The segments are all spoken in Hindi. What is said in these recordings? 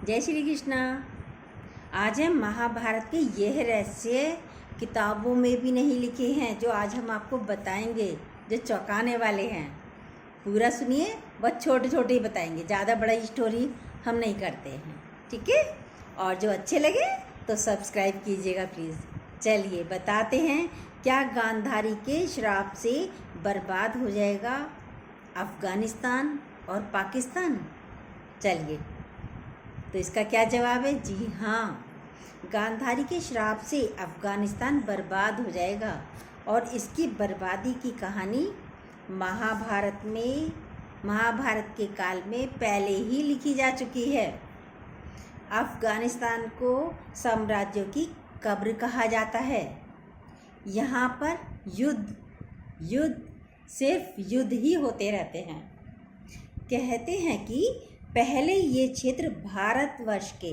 जय श्री कृष्णा। आज हम महाभारत के यह रहस्य किताबों में भी नहीं लिखे हैं जो आज हम आपको बताएंगे, जो चौंकाने वाले हैं। पूरा सुनिए, बहुत छोटे छोटे ही बताएंगे, ज़्यादा बड़ा स्टोरी हम नहीं करते हैं, ठीक है। और जो अच्छे लगे तो सब्सक्राइब कीजिएगा प्लीज़। चलिए बताते हैं, क्या गांधारी के श्राप से बर्बाद हो जाएगा अफ़गानिस्तान और पाकिस्तान? चलिए, तो इसका क्या जवाब है? जी हाँ, गांधारी के श्राप से अफ़गानिस्तान बर्बाद हो जाएगा। और इसकी बर्बादी की कहानी महाभारत के काल में पहले ही लिखी जा चुकी है। अफ़गानिस्तान को साम्राज्यों की कब्र कहा जाता है। यहाँ पर युद्ध सिर्फ युद्ध ही होते रहते हैं। कहते हैं कि पहले ये क्षेत्र भारतवर्ष के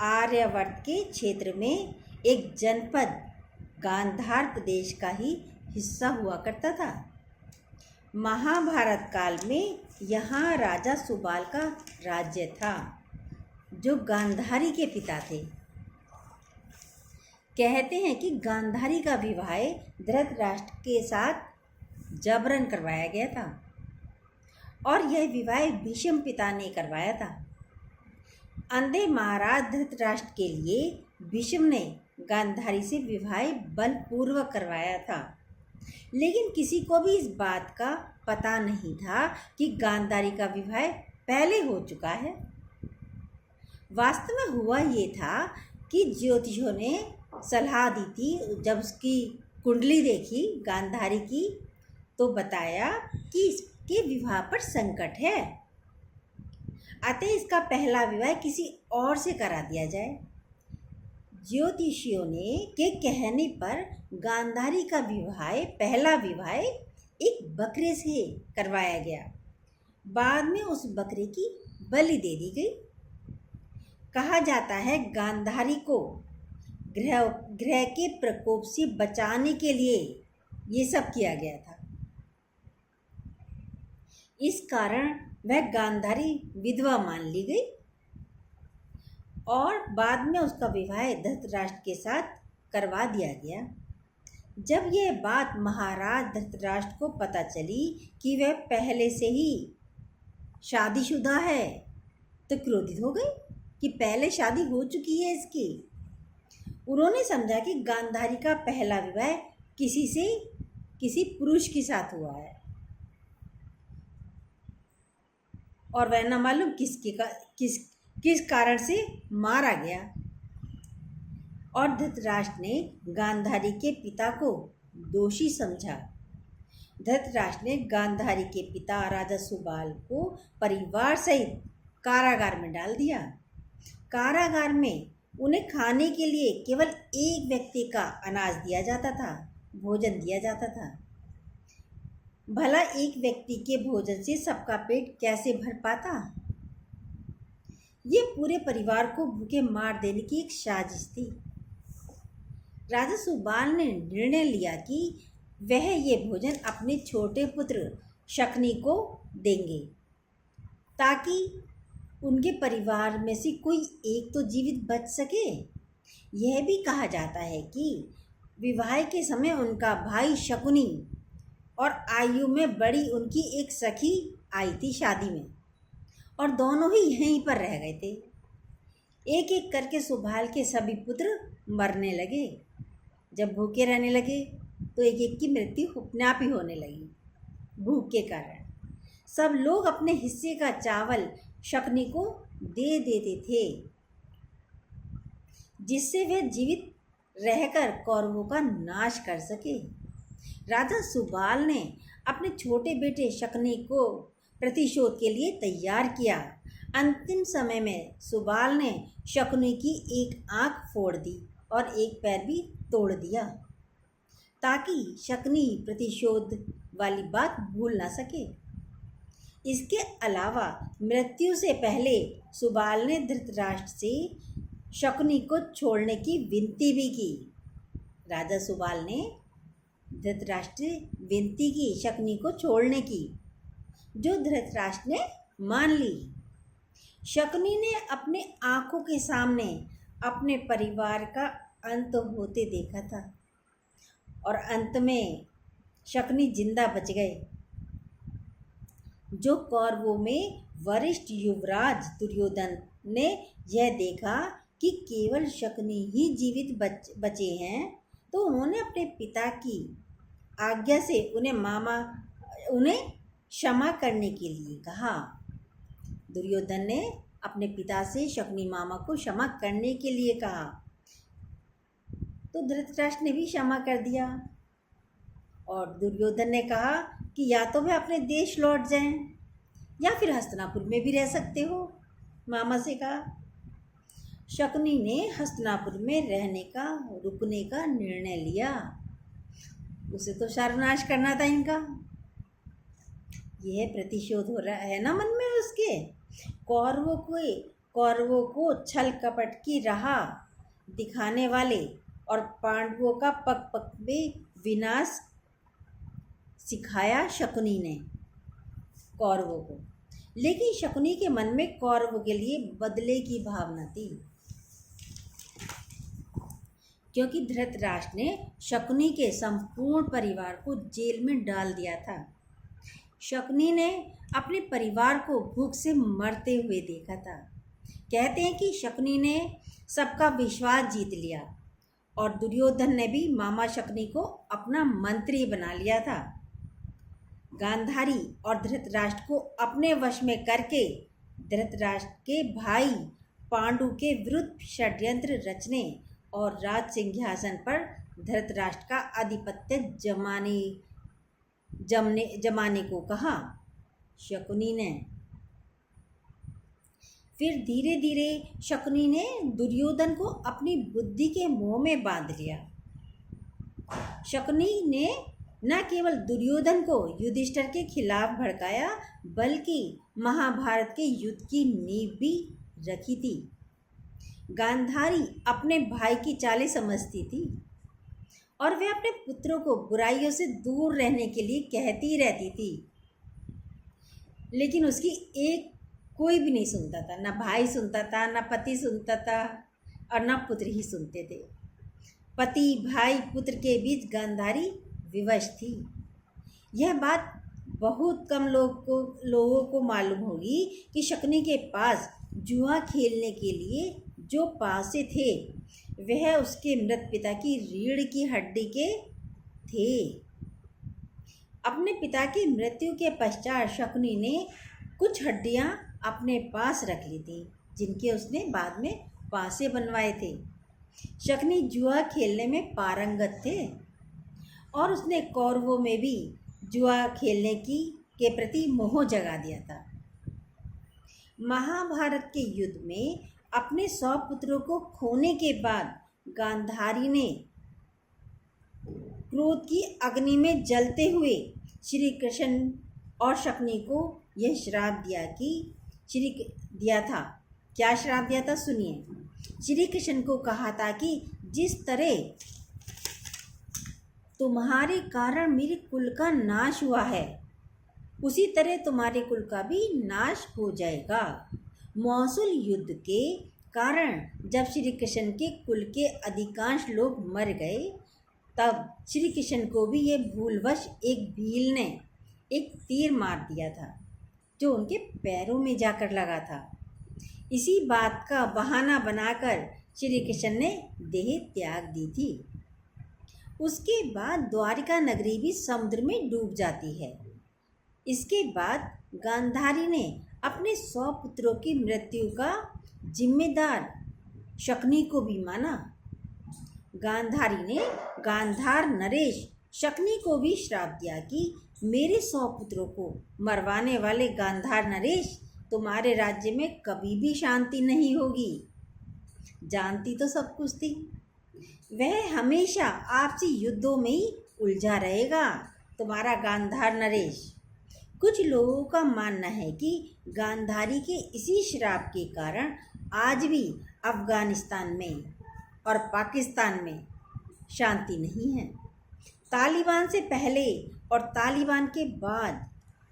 आर्यावर्त के क्षेत्र में एक जनपद गांधार प्रदेश का ही हिस्सा हुआ करता था। महाभारत काल में यहाँ राजा सुबाल का राज्य था, जो गांधारी के पिता थे। कहते हैं कि गांधारी का विवाह धृतराष्ट्र के साथ जबरन करवाया गया था, और यह विवाह भीष्म पिता ने करवाया था। अंधे महाराज धृतराष्ट्र के लिए भीष्म ने गांधारी से विवाह बलपूर्वक करवाया था, लेकिन किसी को भी इस बात का पता नहीं था कि गांधारी का विवाह पहले हो चुका है। वास्तव में हुआ ये था कि ज्योतिषियों ने सलाह दी थी। जब उसकी कुंडली देखी गांधारी की, तो बताया कि इसके विवाह पर संकट है, अतः इसका पहला विवाह किसी और से करा दिया जाए। ज्योतिषियों के कहने पर गांधारी का पहला विवाह एक बकरे से करवाया गया। बाद में उस बकरे की बलि दे दी गई। कहा जाता है गांधारी को ग्रह के प्रकोप से बचाने के लिए ये सब किया गया था। इस कारण वह गांधारी विधवा मान ली गई, और बाद में उसका विवाह धृतराष्ट्र के साथ करवा दिया गया। जब यह बात महाराज धृतराष्ट्र को पता चली कि वह पहले से ही शादीशुदा है, तो क्रोधित हो गए कि पहले शादी हो चुकी है इसकी। उन्होंने समझा कि गांधारी का पहला विवाह किसी पुरुष के साथ हुआ है, और वह न मालूम किस कारण से मारा गया। और धृतराष्ट्र ने गांधारी के पिता को दोषी समझा। धृतराष्ट्र ने गांधारी के पिता राजा सुबाल को परिवार सहित कारागार में डाल दिया। कारागार में उन्हें खाने के लिए केवल एक व्यक्ति का अनाज दिया जाता था, भोजन दिया जाता था। भला एक व्यक्ति के भोजन से सबका पेट कैसे भर पाता? ये पूरे परिवार को भूखे मार देने की एक साजिश थी। राजा सुबाल ने निर्णय लिया कि वह ये भोजन अपने छोटे पुत्र शकुनी को देंगे, ताकि उनके परिवार में से कोई एक तो जीवित बच सके। यह भी कहा जाता है कि विवाह के समय उनका भाई शकुनी और आयु में बड़ी उनकी एक सखी आई थी शादी में, और दोनों ही यहीं पर रह गए थे। एक एक करके सुबाल के सभी पुत्र मरने लगे। जब भूखे रहने लगे तो एक एक की मृत्यु अपने आप ही होने लगी भूख के कारण। सब लोग अपने हिस्से का चावल शकुनी को दे देते थे, जिससे वे जीवित रहकर कौरवों का नाश कर सके। राजा सुबाल ने अपने छोटे बेटे शकुनी को प्रतिशोध के लिए तैयार किया। अंतिम समय में सुबाल ने शकुनी की एक आंख फोड़ दी और एक पैर भी तोड़ दिया, ताकि शकुनी प्रतिशोध वाली बात भूल ना सके। इसके अलावा मृत्यु से पहले सुबाल ने धृतराष्ट्र से शकुनी को छोड़ने की विनती भी की। राजा सुबाल ने धृतराष्ट्र विनती की शकुनी को छोड़ने की, जो धृतराष्ट्र ने मान ली। शकुनी ने अपने आंखों के सामने अपने परिवार का अंत होते देखा था और अंत में शकुनी जिंदा बच गए। जो कौरवों में वरिष्ठ युवराज दुर्योधन ने यह देखा कि केवल शकुनी ही जीवित बचे हैं, तो उन्होंने अपने पिता की आज्ञा से उन्हें क्षमा करने के लिए कहा। दुर्योधन ने अपने पिता से शकुनी मामा को क्षमा करने के लिए कहा, तो धृतराष्ट्र ने भी क्षमा कर दिया और दुर्योधन ने कहा कि या तो वह अपने देश लौट जाएं या फिर हस्तिनापुर में भी रह सकते हो। मामा से कहा। शकुनी ने हस्तिनापुर में रुकने का निर्णय लिया। उसे तो सर्वनाश करना था इनका। यह प्रतिशोध हो रहा है ना मन में उसके। कौरवों को छल कपट की राह दिखाने वाले और पांडवों का पग पग में विनाश सिखाया शकुनी ने कौरवों को। लेकिन शकुनी के मन में कौरवों के लिए बदले की भावना थी, क्योंकि धृतराष्ट्र ने शकुनी के संपूर्ण परिवार को जेल में डाल दिया था। शकुनी ने अपने परिवार को भूख से मरते हुए देखा था। कहते हैं कि शकुनी ने सबका विश्वास जीत लिया और दुर्योधन ने भी मामा शकुनी को अपना मंत्री बना लिया था। गांधारी और धृतराष्ट्र को अपने वश में करके धृतराष्ट्र के भाई पांडु के विरुद्ध षड्यंत्र रचने और राज सिंहासन पर धृतराष्ट्र का आधिपत्य जमाने को कहा शकुनी ने। फिर धीरे धीरे शकुनी ने दुर्योधन को अपनी बुद्धि के मोह में बांध लिया। शकुनी ने न केवल दुर्योधन को युधिष्ठिर के खिलाफ भड़काया, बल्कि महाभारत के युद्ध की नींव भी रखी थी। गांधारी अपने भाई की चालें समझती थी और वह अपने पुत्रों को बुराइयों से दूर रहने के लिए कहती रहती थी, लेकिन उसकी एक कोई भी नहीं सुनता था। न भाई सुनता था, न पति सुनता था और न पुत्र ही सुनते थे। पति भाई पुत्र के बीच गांधारी विवश थी। यह बात बहुत कम लोगों को मालूम होगी कि शकुनी के पास जुआ खेलने के लिए जो पासे थे वह उसके मृत पिता की रीढ़ की हड्डी के थे। अपने पिता की मृत्यु के पश्चात शकुनी ने कुछ हड्डियां अपने पास रख ली थी, जिनके उसने बाद में पासे बनवाए थे। शकुनी जुआ खेलने में पारंगत थे और उसने कौरवों में भी जुआ खेलने के प्रति मोह जगा दिया था। महाभारत के युद्ध में अपने 100 पुत्रों को खोने के बाद गांधारी ने क्रोध की अग्नि में जलते हुए श्री कृष्ण और शकुनी को यह श्राप दिया था। क्या श्राप दिया था सुनिए। श्री कृष्ण को कहा था कि जिस तरह तुम्हारे कारण मेरे कुल का नाश हुआ है, उसी तरह तुम्हारे कुल का भी नाश हो जाएगा। मौसूल युद्ध के कारण जब श्री कृष्ण के कुल के अधिकांश लोग मर गए, तब श्री कृष्ण को भी ये भूलवश एक भील ने एक तीर मार दिया था, जो उनके पैरों में जाकर लगा था। इसी बात का बहाना बनाकर श्री कृष्ण ने देह त्याग दी थी। उसके बाद द्वारिका नगरी भी समुद्र में डूब जाती है। इसके बाद गांधारी ने अपने 100 पुत्रों की मृत्यु का जिम्मेदार शकुनी को भी माना। गांधारी ने गांधार नरेश शकुनी को भी श्राप दिया कि मेरे 100 पुत्रों को मरवाने वाले गांधार नरेश, तुम्हारे राज्य में कभी भी शांति नहीं होगी। जानती तो सब कुछ थी। वह हमेशा आपसी युद्धों में ही उलझा रहेगा, तुम्हारा गांधार नरेश। कुछ लोगों का मानना है कि गांधारी के इसी श्राप के कारण आज भी अफगानिस्तान में और पाकिस्तान में शांति नहीं है। तालिबान से पहले और तालिबान के बाद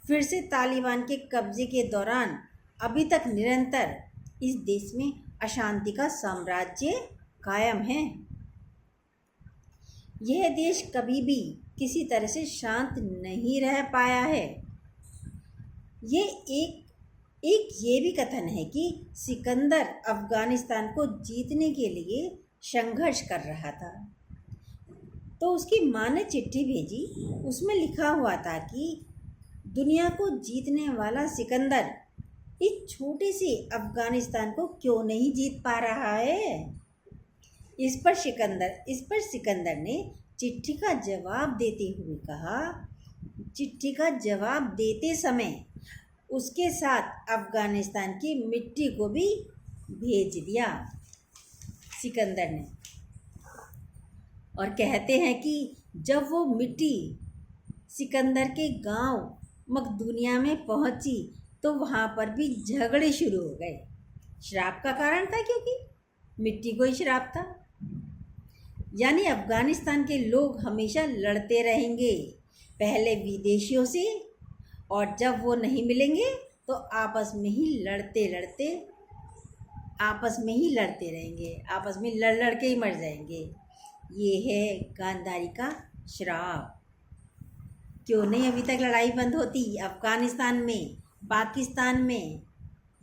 फिर से तालिबान के कब्जे के दौरान अभी तक निरंतर इस देश में अशांति का साम्राज्य कायम है। यह देश कभी भी किसी तरह से शांत नहीं रह पाया है। ये ये भी कथन है कि सिकंदर अफगानिस्तान को जीतने के लिए संघर्ष कर रहा था। तो उसकी माँ ने चिट्ठी भेजी, उसमें लिखा हुआ था कि दुनिया को जीतने वाला सिकंदर इस छोटे से अफगानिस्तान को क्यों नहीं जीत पा रहा है। इस पर सिकंदर ने चिट्ठी का जवाब देते हुए कहा, चिट्ठी का जवाब देते समय उसके साथ अफगानिस्तान की मिट्टी को भी भेज दिया सिकंदर ने। और कहते हैं कि जब वो मिट्टी सिकंदर के गांव मकदूनिया में पहुंची तो वहाँ पर भी झगड़े शुरू हो गए। श्राप का कारण था, क्योंकि मिट्टी को ही श्राप था। यानी अफगानिस्तान के लोग हमेशा लड़ते रहेंगे, पहले विदेशियों से, और जब वो नहीं मिलेंगे तो आपस में ही लड़ते रहेंगे, आपस में लड़ के ही मर जाएंगे। ये है गांधारी का श्राप। क्यों नहीं अभी तक लड़ाई बंद होती अफगानिस्तान में, पाकिस्तान में?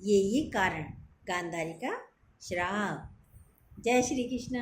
ये कारण गांधारी का श्राप। जय श्री कृष्ण।